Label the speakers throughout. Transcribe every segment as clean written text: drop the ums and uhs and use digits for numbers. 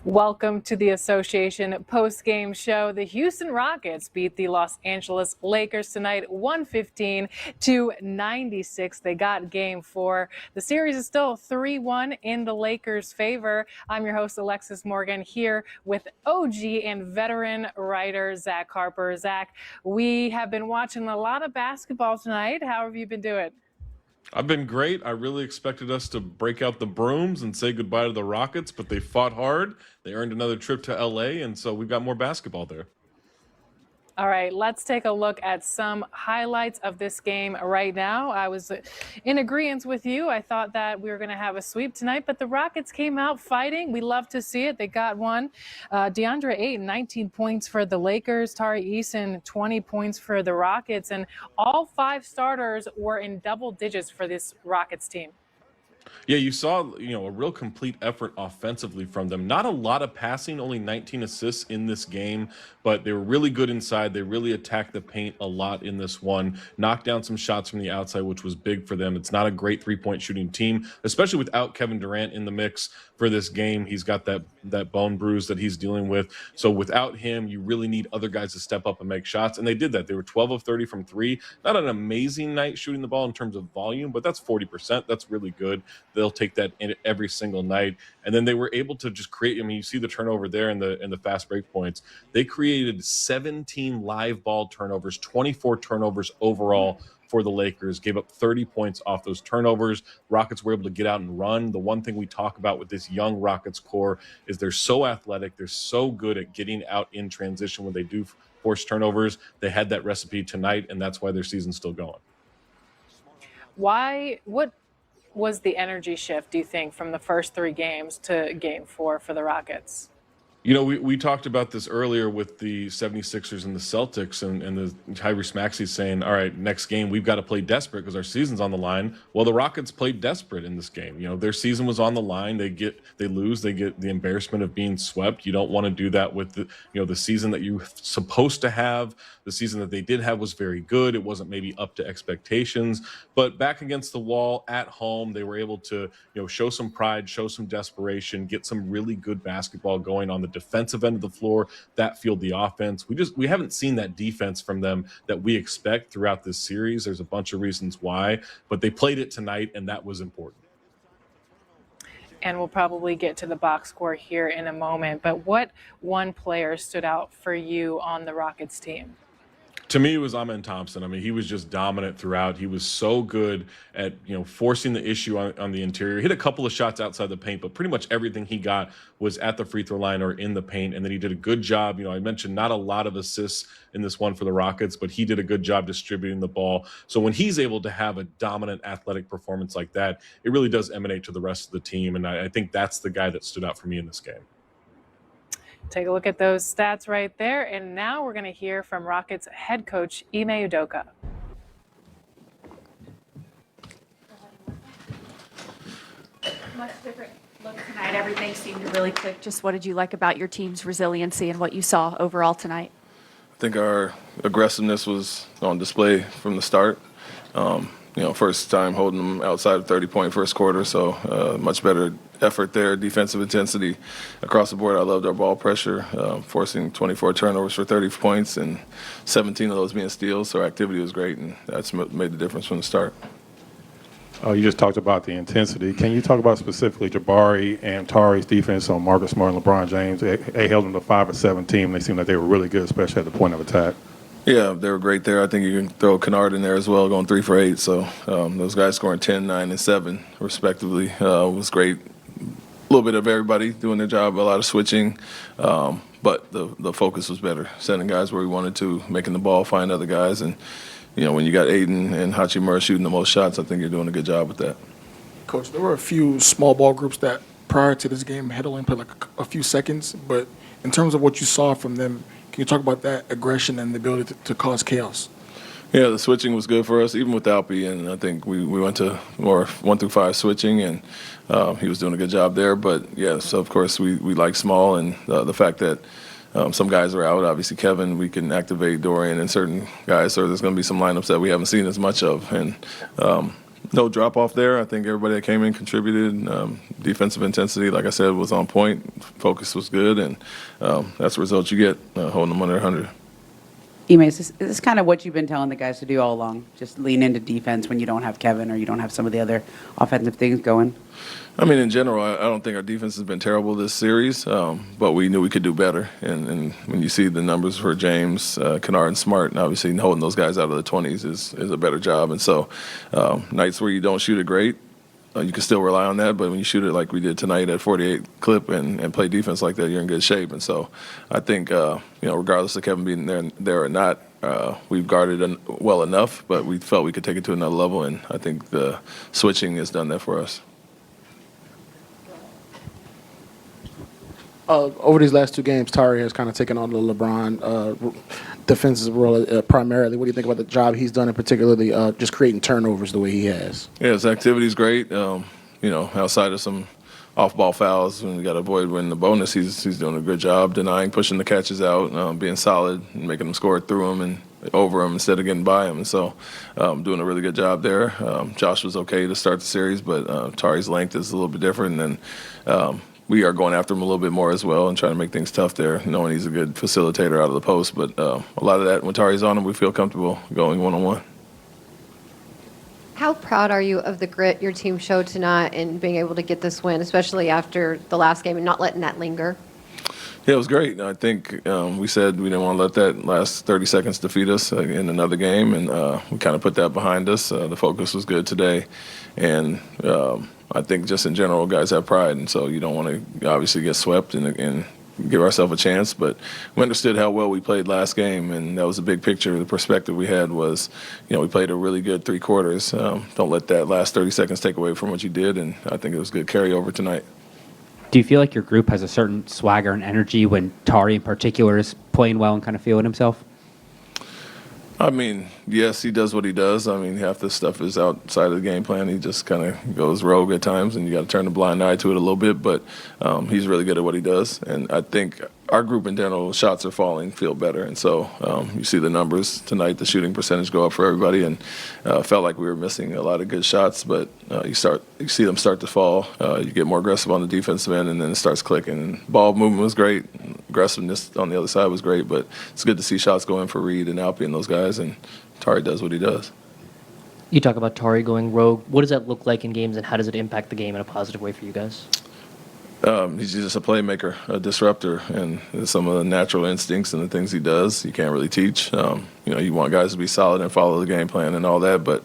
Speaker 1: Welcome to the Association post-game show. The Houston Rockets beat the Los Angeles Lakers tonight 115-96. They got game 4. The series is still 3-1 in the Lakers' favor. I'm your host, Alexis Morgan, here with OG and veteran writer Zach Harper. Zach, we have been watching a lot of basketball tonight. How have you been doing?
Speaker 2: I've been great. I really expected us to break out the brooms and say goodbye to the Rockets, but they fought hard. They earned another trip to LA, and so we've got more basketball there.
Speaker 1: All right, let's take a look at some highlights of this game right now. I was in agreement with you. I thought that we were going to have a sweep tonight, but the Rockets came out fighting. We love to see it. They got one. DeAndre Ayton, 19 points for the Lakers. Tari Eason, 20 points for the Rockets. And all 5 starters were in double digits for this Rockets team.
Speaker 2: Yeah, you saw, a real complete effort offensively from them. Not a lot of passing, only 19 assists in this game, but they were really good inside. They really attacked the paint a lot in this one, knocked down some shots from the outside, which was big for them. It's not a great three-point shooting team, especially without Kevin Durant in the mix for this game. He's got that bone bruise that he's dealing with. So without him, you really need other guys to step up and make shots, and they did that. They were 12 of 30 from 3. Not an amazing night shooting the ball in terms of volume, but that's 40%. That's really good. They'll take that in every single night. And then they were able to just create, you see the turnover there in the fast break points. They created 17 live ball turnovers, 24 turnovers overall for the Lakers, gave up 30 points off those turnovers. Rockets were able to get out and run. The one thing we talk about with this young Rockets core is they're so athletic. They're so good at getting out in transition when they do force turnovers. They had that recipe tonight, and that's why their season's still going.
Speaker 1: What was the energy shift, do you think, from the first 3 games to game 4 for the Rockets?
Speaker 2: We talked about this earlier with the 76ers and the Celtics, and the Tyrese Maxey saying, all right, next game, we've got to play desperate because our season's on the line. Well, the Rockets played desperate in this game. Their season was on the line. They lose. They get the embarrassment of being swept. You don't want to do that with the season that you're supposed to have. The season that they did have was very good. It wasn't maybe up to expectations, but back against the wall at home, they were able to, show some pride, show some desperation, get some really good basketball going on the defensive end of the floor that fueled the offense. We haven't seen that defense from them that we expect throughout this series. There's a bunch of reasons why, but they played it tonight, and that was important.
Speaker 1: And we'll probably get to the box score here in a moment, but what one player stood out for you on the Rockets team?
Speaker 2: To me, it was Amen Thompson. He was just dominant throughout. He was so good at, forcing the issue on the interior. Hit a couple of shots outside the paint, but pretty much everything he got was at the free throw line or in the paint. And then he did a good job. I mentioned not a lot of assists in this one for the Rockets, but he did a good job distributing the ball. So when he's able to have a dominant athletic performance like that, it really does emanate to the rest of the team. And I think that's the guy that stood out for me in this game.
Speaker 1: Take a look at those stats right there. And now we're going to hear from Rockets head coach Ime Udoka.
Speaker 3: Much different look tonight. Everything seemed to really click. Just what did you like about your team's resiliency and what you saw overall tonight?
Speaker 4: I think our aggressiveness was on display from the start. First time holding them outside of 30-point first quarter, so much better effort there, defensive intensity across the board. I loved our ball pressure, forcing 24 turnovers for 30 points and 17 of those being steals, so our activity was great, and that's made the difference from the start.
Speaker 5: You just talked about the intensity. Can you talk about specifically Jabari and Tari's defense on Marcus Smart and LeBron James? They held them to 5-7 team. They seemed like they were really good, especially at the point of attack.
Speaker 4: Yeah, they were great there. I think you can throw Kennard in there as well, going 3 for 8. So those guys scoring 10, 9, and 7, respectively, was great. A little bit of everybody doing their job, a lot of switching, but the focus was better. Sending guys where we wanted to, making the ball, find other guys. And, when you got Aiden and Hachimura shooting the most shots, I think you're doing a good job with that.
Speaker 6: Coach, there were a few small ball groups that prior to this game had only played like a few seconds, but in terms of what you saw from them, can you talk about that aggression and the ability to cause chaos?
Speaker 4: Yeah, the switching was good for us, even with Alpi, and I think we went to more 1 through 5 switching, and he was doing a good job there. But, yeah, so, of course, we like small, and the fact that some guys are out. Obviously, Kevin, we can activate Dorian and certain guys, so there's going to be some lineups that we haven't seen as much of. And No drop off there. I think everybody that came in contributed. Defensive intensity, like I said, was on point. Focus was good, and that's the result you get holding them under 100.
Speaker 7: Ime, is this kind of what you've been telling the guys to do all along? Just lean into defense when you don't have Kevin or you don't have some of the other offensive things going?
Speaker 4: I mean, in general, I don't think our defense has been terrible this series, but we knew we could do better. And when you see the numbers for James, Kennard, and Smart, and obviously holding those guys out of the 20s is a better job. And so nights where you don't shoot it great, you can still rely on that. But when you shoot it like we did tonight at 48 clip and play defense like that, you're in good shape. And so I think, regardless of Kevin being there or not, we've guarded well enough, but we felt we could take it to another level. And I think the switching has done that for us.
Speaker 6: Over these last 2 games, Tari has kind of taken on the LeBron defensive role primarily. What do you think about the job he's done, and particularly just creating turnovers the way he has?
Speaker 4: Yeah, his activity's great. Outside of some off-ball fouls, when we got to avoid winning the bonus, he's doing a good job denying, pushing the catches out, being solid, and making them score through him and over him instead of getting by him. And so doing a really good job there. Josh was okay to start the series, but Tari's length is a little bit different. And we are going after him a little bit more as well and trying to make things tough there, knowing he's a good facilitator out of the post. But a lot of that, when Tari's on him, we feel comfortable going one-on-one.
Speaker 8: How proud are you of the grit your team showed tonight and being able to get this win, especially after the last game and not letting that linger?
Speaker 4: Yeah, it was great. I think we said we didn't want to let that last 30 seconds defeat us in another game, and we kind of put that behind us. The focus was good today, and I think just in general, guys have pride, and so you don't want to obviously get swept and give ourselves a chance. But we understood how well we played last game, and that was the big picture. The perspective we had was, we played a really good 3 quarters. Don't let that last 30 seconds take away from what you did, and I think it was good carryover tonight.
Speaker 9: Do you feel like your group has a certain swagger and energy when Tari in particular is playing well and kind of feeling himself?
Speaker 4: I mean, yes, he does what he does. I mean, half this stuff is outside of the game plan. He just kind of goes rogue at times, and you got to turn a blind eye to it a little bit. But he's really good at what he does. And I think our group in general, shots are falling, feel better. And so you see the numbers tonight, the shooting percentage go up for everybody. And felt like we were missing a lot of good shots. But you see them start to fall. You get more aggressive on the defensive end, and then it starts clicking. And ball movement was great. Aggressiveness on the other side was great. But it's good to see shots going for Reed and Alpi and those guys. And Tari does what he does.
Speaker 10: You talk about Tari going rogue. What does that look like in games, and how does it impact the game in a positive way for you guys?
Speaker 4: He's just a playmaker, a disruptor, and some of the natural instincts and the things he does, you can't really teach. You want guys to be solid and follow the game plan and all that, but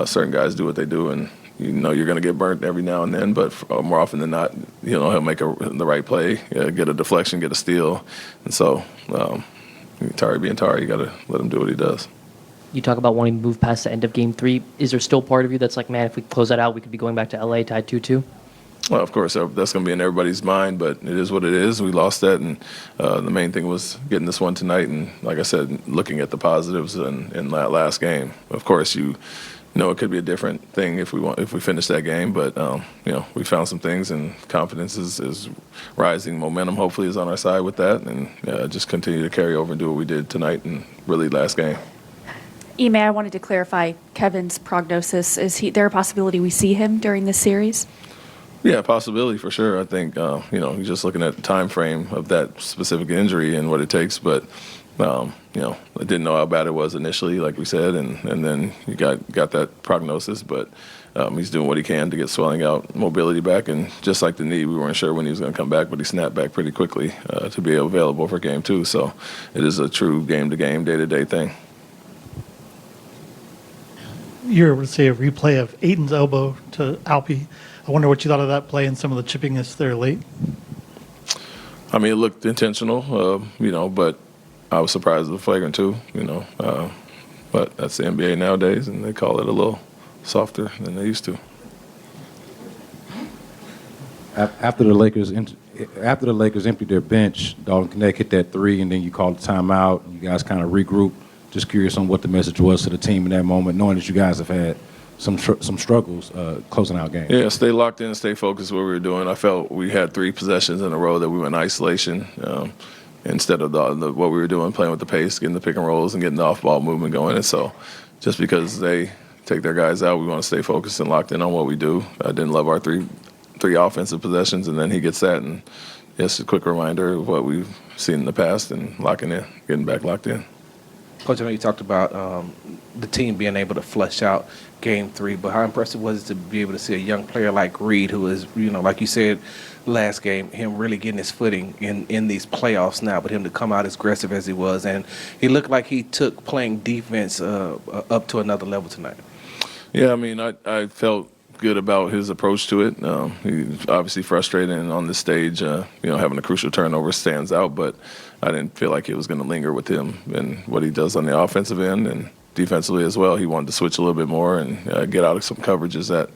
Speaker 4: certain guys do what they do, and you're going to get burnt every now and then, but more often than not, he'll make the right play, get a deflection, get a steal, and so Tari being Tari, you got to let him do what he does.
Speaker 10: You talk about wanting to move past the end of Game 3. Is there still part of you that's like, man, if we close that out, we could be going back to LA tied 2-2?
Speaker 4: Well, of course, that's going to be in everybody's mind, but it is what it is. We lost that, and the main thing was getting this one tonight. And like I said, looking at the positives in that last game. Of course, it could be a different thing if we finish that game, but we found some things, and confidence is rising. Momentum hopefully is on our side with that, and just continue to carry over and do what we did tonight and really last game.
Speaker 3: Ime, I wanted to clarify Kevin's prognosis. Is there a possibility we see him during this series?
Speaker 4: Yeah, possibility for sure. I think you're just looking at the time frame of that specific injury and what it takes. But I didn't know how bad it was initially, like we said, and then you got that prognosis. But he's doing what he can to get swelling out, mobility back, and just like the knee, we weren't sure when he was going to come back, but he snapped back pretty quickly to be available for Game 2. So it is a true game-to-game, day-to-day thing.
Speaker 11: You're able to see a replay of Aiton's elbow to Alpi. I wonder what you thought of that play and some of the chippiness there late.
Speaker 4: I mean, it looked intentional, but I was surprised at the flagrant too, but that's the NBA nowadays, and they call it a little softer than they used to.
Speaker 5: After the Lakers emptied their bench, Dalton Knecht hit that 3, and then you called a timeout. You guys kind of regrouped. Just curious on what the message was to the team in that moment, knowing that you guys have had some struggles closing out games.
Speaker 4: Yeah, stay locked in, stay focused what we were doing. I felt we had 3 possessions in a row that we went in isolation instead of what we were doing, playing with the pace, getting the pick and rolls and getting the off-ball movement going. And so just because they take their guys out. We want to stay focused and locked in on what we do. I didn't love our three offensive possessions, and then he gets that, and just a quick reminder of what we've seen in the past and locking in, getting back locked in.
Speaker 12: Coach, I know you talked about the team being able to flush out Game 3, but how impressive was it to be able to see a young player like Reed, who is, like you said last game, him really getting his footing in these playoffs now, but him to come out as aggressive as he was, and he looked like he took playing defense up to another level tonight.
Speaker 4: Yeah, I mean, I felt good about his approach to it. He's obviously frustrated, and on this stage, having a crucial turnover stands out, but I didn't feel like it was going to linger with him and what he does on the offensive end and defensively as well. He wanted to switch a little bit more and get out of some coverages that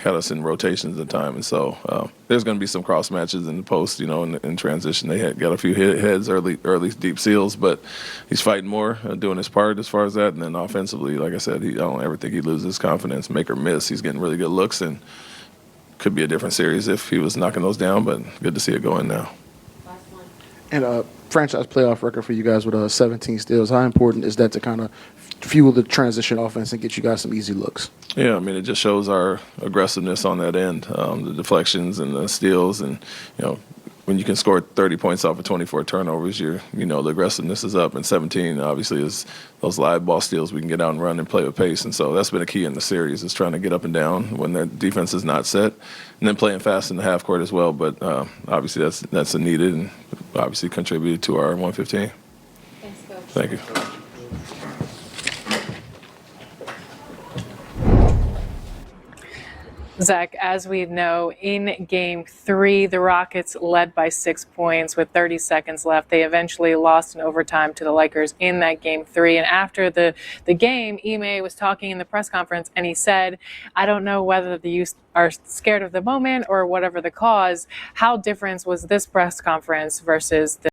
Speaker 4: had us in rotations at the time. And so there's going to be some cross matches in the post, in transition. They got a few heads, early deep seals, but he's fighting more, doing his part as far as that. And then offensively, like I said, I don't ever think he loses his confidence, make or miss. He's getting really good looks, and could be a different series if he was knocking those down, but good to see it going now.
Speaker 6: And a franchise playoff record for you guys with 17 steals. How important is that to kind of fuel the transition offense and get you guys some easy looks?
Speaker 4: Yeah, I mean, it just shows our aggressiveness on that end, the deflections and the steals. And, when you can score 30 points off of 24 turnovers, the aggressiveness is up. And 17, obviously, is those live ball steals we can get out and run and play with pace. And so that's been a key in the series, is trying to get up and down when their defense is not set, and then playing fast in the half court as well. But obviously, that's a needed and obviously contributed to our 115.
Speaker 8: Thanks, Coach.
Speaker 4: Thank you.
Speaker 1: Zach, as we know, in Game 3, the Rockets led by 6 points with 30 seconds left. They eventually lost in overtime to the Lakers in that Game 3. And after the game, Ime was talking in the press conference, and he said, I don't know whether the youth are scared of the moment or whatever the cause. How different was this press conference versus the